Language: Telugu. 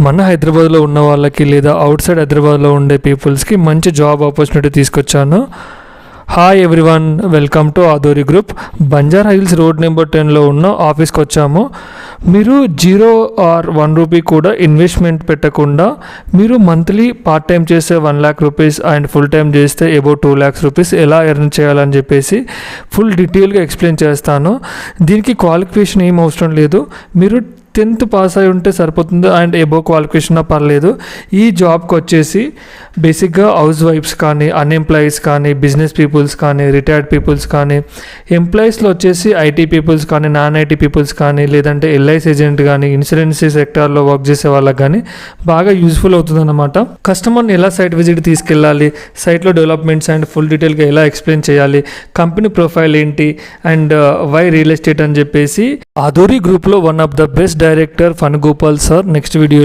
మన హైదరాబాద్లో ఉన్న వాళ్ళకి లేదా అవుట్ సైడ్ హైదరాబాద్లో ఉండే పీపుల్స్కి మంచి జాబ్ ఆపర్చునిటీ తీసుకొచ్చాను. Hi everyone, welcome to Adori group. Banjara Hills road number 10లో ఉన్న ఆఫీస్కి వచ్చాము. మీరు 0 or 1 రూపీ కూడా ఇన్వెస్ట్మెంట్ పెట్టకుండా మీరు మంత్లీ పార్ట్ టైం చేస్తే 1 lakh rupees and full time చేస్తే అబౌట్ 2 lakhs రూపీస్ ఎలా ఎర్న్ చేయాలని చెప్పేసి ఫుల్ డీటెయిల్గా ఎక్స్ప్లెయిన్ చేస్తాను. దీనికి క్వాలిఫికేషన్ ఏం అవసరం లేదు. మీరు 10th పాస్ అయి ఉంటే సరిపోతుంది అండ్ ఎబో క్వాలిఫికేషన్ పర్లేదు. ఈ జాబ్కి వచ్చేసి బేసిక్గా హౌస్ వైఫ్స్ కానీ, అన్ఎంప్లాయీస్ కానీ, బిజినెస్ పీపుల్స్ కానీ, రిటైర్డ్ పీపుల్స్ కానీ, ఎంప్లాయీస్లో వచ్చేసి ఐటీ పీపుల్స్ కానీ, నాన్ ఐటీ పీపుల్స్ కానీ, లేదంటే ఎల్ఐసి ఏజెంట్ కానీ, ఇన్సూరెన్స్ సెక్టార్లో వర్క్ చేసే వాళ్ళకి కానీ బాగా యూజ్ఫుల్ అవుతుంది అన్నమాట. కస్టమర్ని ఎలా సైట్ విజిట్ తీసుకెళ్ళాలి, సైట్లో డెవలప్మెంట్స్ అండ్ ఫుల్ డీటెయిల్గా ఎలా ఎక్స్ప్లెయిన్ చేయాలి, కంపెనీ ప్రొఫైల్ ఏంటి అండ్ వై రియల్ ఎస్టేట్ అని చెప్పేసి ఆదోరి గ్రూప్లో one of the best director Phanagopal sir next video